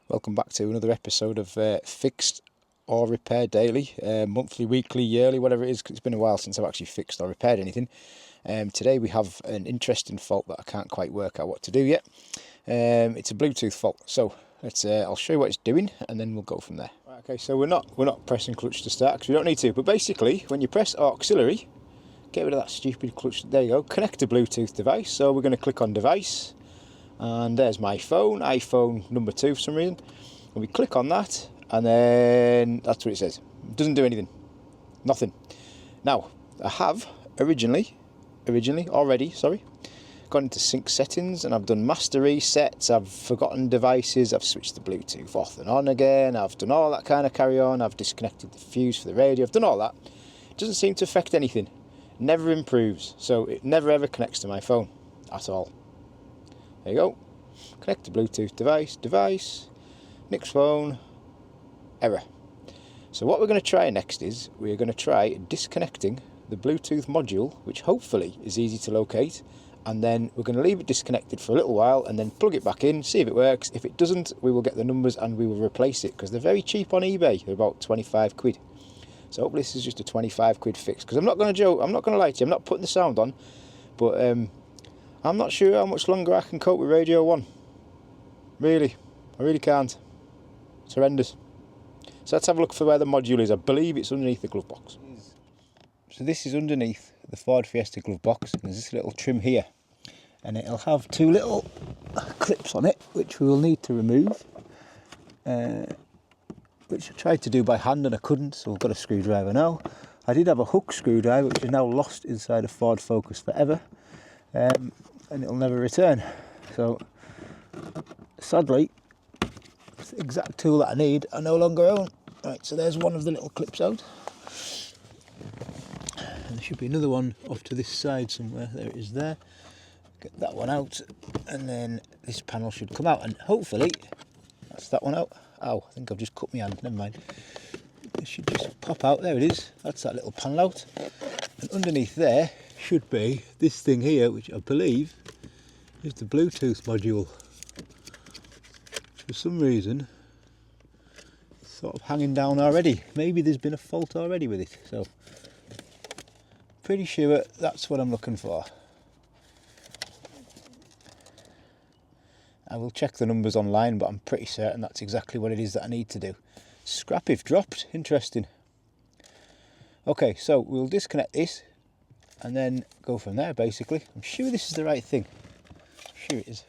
Welcome back to another episode of Fixed or Repair Daily, monthly, weekly, yearly, whatever it is. It's been a while since I've actually fixed or repaired anything. Today we have an interesting fault that I can't quite work out what to do yet. It's a Bluetooth fault, so I'll show you what it's doing and then we'll go from there. Right, okay, so we're not pressing clutch to start because we don't need to, but basically when you press auxiliary, get rid of that stupid clutch. There you go. Connect a Bluetooth device. So we're going to click on device. And there's my phone, iPhone number 2 for some reason. And we click on that, and then that's what it says. It doesn't do anything. Nothing. Now, I have already, gone into sync settings, and I've done master resets, I've forgotten devices, I've switched the Bluetooth off and on again, I've done all that kind of carry on, I've disconnected the fuse for the radio, I've done all that. It doesn't seem to affect anything. Never improves, so it never ever connects to my phone at all. There you go. Connect to Bluetooth device, next phone, error. So what we're going to try next is we're going to try disconnecting the Bluetooth module, which hopefully is easy to locate, and then we're going to leave it disconnected for a little while and then plug it back in, see if it works. If it doesn't, we will get the numbers and we will replace it, because they're very cheap on eBay. They're about 25 quid. So hopefully this is just a 25 quid fix, because I'm not going to joke, I'm not going to lie to you, I'm not putting the sound on, but I'm not sure how much longer I can cope with Radio 1. Really, I really can't. It's horrendous. So let's have a look for where the module is. I believe it's underneath the glove box. So this is underneath the Ford Fiesta glove box. There's this little trim here, and it'll have two little clips on it, which we will need to remove, which I tried to do by hand and I couldn't, so I've got a screwdriver now. I did have a hook screwdriver, which is now lost inside a Ford Focus forever. And it'll never return. So sadly, the exact tool that I need I no longer own. Right, so there's one of the little clips out, and there should be another one off to this side somewhere. There it is there. Get that one out, and then this panel should come out, and hopefully that's that one out. Ow, I think I've just cut my hand, never mind. It should just pop out. There it is. That's that little panel out, and underneath there should be this thing here, which I believe is the Bluetooth module. For some reason it's sort of hanging down already. Maybe there's been a fault already with it, so pretty sure that's what I'm looking for. I will check the numbers online, but I'm pretty certain that's exactly what it is that I need to do. Scrap if dropped. Interesting. Okay, so we'll disconnect this and then go from there, basically. I'm sure this is the right thing. I'm sure it is.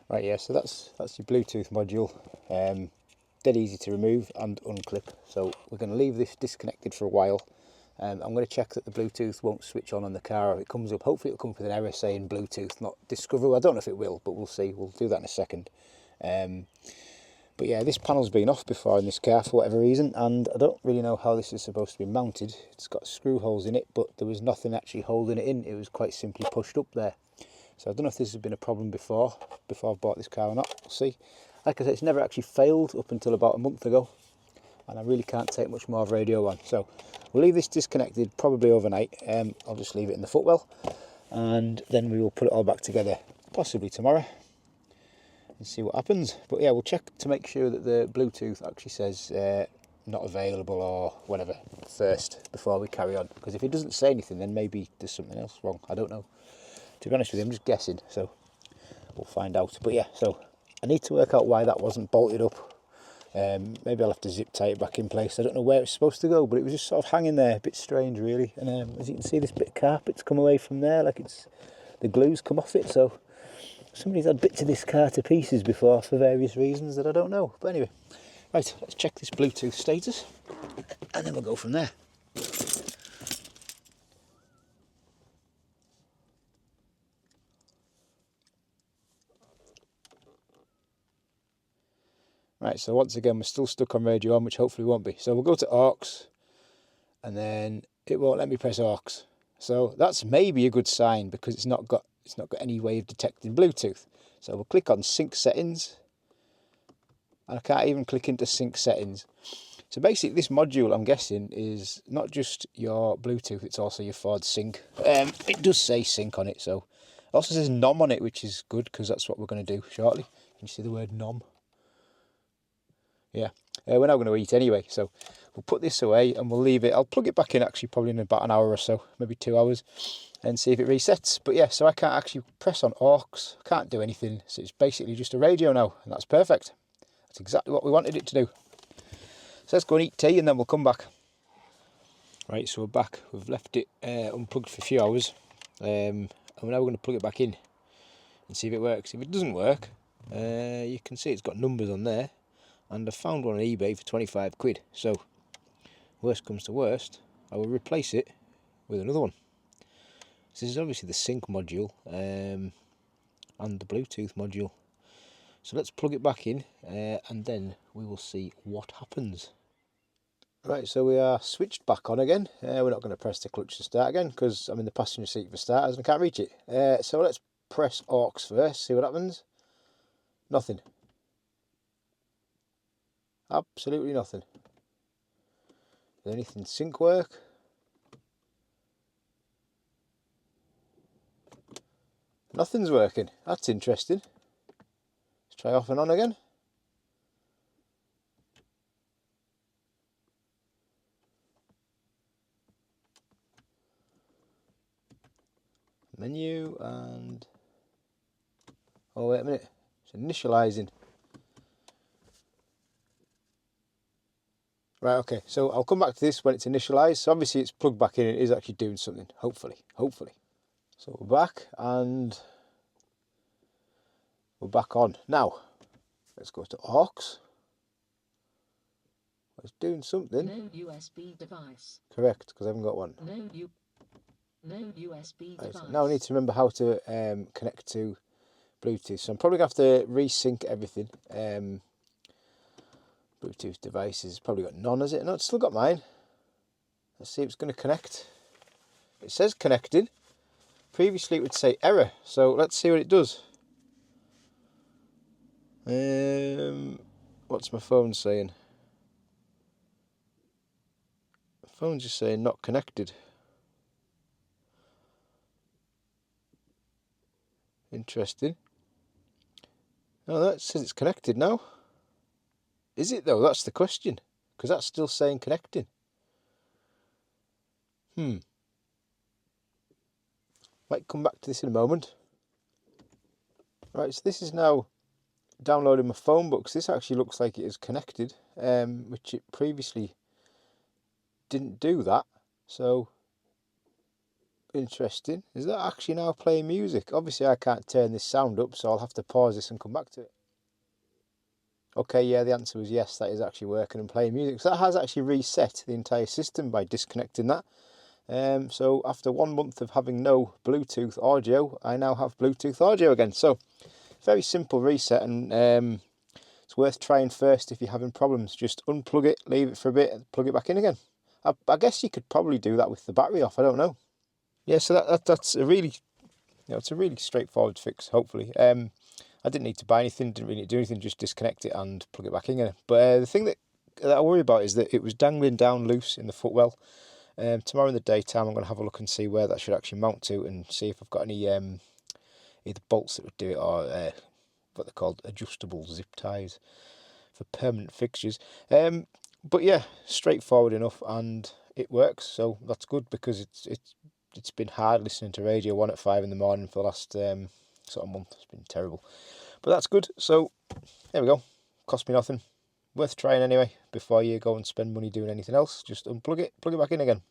Right, yeah, so that's your Bluetooth module. Dead easy to remove and unclip. So we're going to leave this disconnected for a while. I'm going to check that the Bluetooth won't switch on the car. If it comes up, hopefully it'll come up with an error saying Bluetooth not discoverable. I don't know if it will, but we'll see. We'll do that in a second. But yeah, this panel's been off before in this car for whatever reason, and I don't really know how this is supposed to be mounted. It's got screw holes in it, but there was nothing actually holding it in. It was quite simply pushed up there. So I don't know if this has been a problem before I've bought this car or not. We'll see. Like I said, it's never actually failed up until about a month ago, and I really can't take much more of Radio 1. So we'll leave this disconnected probably overnight. I'll just leave it in the footwell, and then we will put it all back together possibly tomorrow and see what happens. But yeah, we'll check to make sure that the Bluetooth actually says not available or whatever first before we carry on, because if it doesn't say anything, then maybe there's something else wrong. I don't know, to be honest with you. I'm just guessing, so we'll find out. But yeah, so I need to work out why that wasn't bolted up. Maybe I'll have to zip tie it back in place. I don't know where it's supposed to go, but it was just sort of hanging there, a bit strange really. And as you can see, this bit of carpet's come away from there, like the glue's come off it. So somebody's had bits of this car to pieces before for various reasons that I don't know. But anyway, right, let's check this Bluetooth status and then we'll go from there. Right, so once again, we're still stuck on Radio 1, which hopefully won't be. So we'll go to aux, and then it won't let me press aux. So that's maybe a good sign, because it's not got any way of detecting Bluetooth. So we'll click on sync settings, and I can't even click into sync settings. So basically this module, I'm guessing, is not just your Bluetooth, it's also your Ford sync. It does say sync on it, so it also says NOM on it, which is good, because that's what we're going to do shortly. Can you see the word NOM? Yeah, we're now going to eat anyway, so we'll put this away and we'll leave it. I'll plug it back in actually probably in about an hour or so, maybe 2 hours, and see if it resets. But yeah, so I can't actually press on aux, can't do anything, so it's basically just a radio now, and that's perfect. That's exactly what we wanted it to do. So let's go and eat tea and then we'll come back. Right, so we're back. We've left it unplugged for a few hours, and now we're going to plug it back in and see if it works. If it doesn't work, you can see it's got numbers on there, and I found one on eBay for 25 quid. So worst comes to worst, I will replace it with another one. So this is obviously the sync module and the Bluetooth module. So let's plug it back in and then we will see what happens. Right, so we are switched back on again. We're not going to press the clutch to start again because I'm in the passenger seat for starters and I can't reach it. So let's press aux first, see what happens. Nothing. Absolutely nothing. Does anything sync work? Nothing's working. That's interesting. Let's try off and on again. Menu and... oh, wait a minute. It's initializing. Right, okay. So I'll come back to this when it's initialized. So obviously it's plugged back in and it is actually doing something. Hopefully. So we're back and we're back on. Now, let's go to aux. It's doing something. No USB device. Correct, because I haven't got one. No USB device. Right, so now I need to remember how to connect to Bluetooth. So I'm probably going to have to resync everything. Bluetooth devices probably got none, has it? No, it's still got mine. Let's see if it's going to connect. It says connected. Previously it would say error, so let's see what it does. What's my phone saying? The phone's just saying not connected. Interesting. Oh, that says it's connected now. Is it though? That's the question. Because that's still saying connecting. Might come back to this in a moment. Right, so this is now downloading my phone book. This actually looks like it is connected, which it previously didn't do that. So, interesting. Is that actually now playing music? Obviously I can't turn this sound up, so I'll have to pause this and come back to it. Okay, yeah, the answer was yes, that is actually working and playing music. So that has actually reset the entire system by disconnecting that. So after 1 month of having no Bluetooth audio, I now have Bluetooth audio again. So very simple reset, and it's worth trying first if you're having problems. Just unplug it, leave it for a bit, and plug it back in again. I guess you could probably do that with the battery off. I don't know. Yeah, so that's a really, it's a really straightforward fix. Hopefully, I didn't need to buy anything, didn't really need to do anything, just disconnect it and plug it back in again. But the thing that I worry about is that it was dangling down loose in the footwell. Tomorrow in the daytime I'm going to have a look and see where that should actually mount to, and see if I've got any either bolts that would do it, or what they're called, adjustable zip ties for permanent fixtures. But yeah, straightforward enough, and it works, so that's good, because it's been hard listening to Radio 1 at 5 in the morning for the last sort of month. It's been terrible, but that's good. So there we go. Cost me nothing. Worth trying anyway. Before you go and spend money doing anything else, just unplug it, plug it back in again.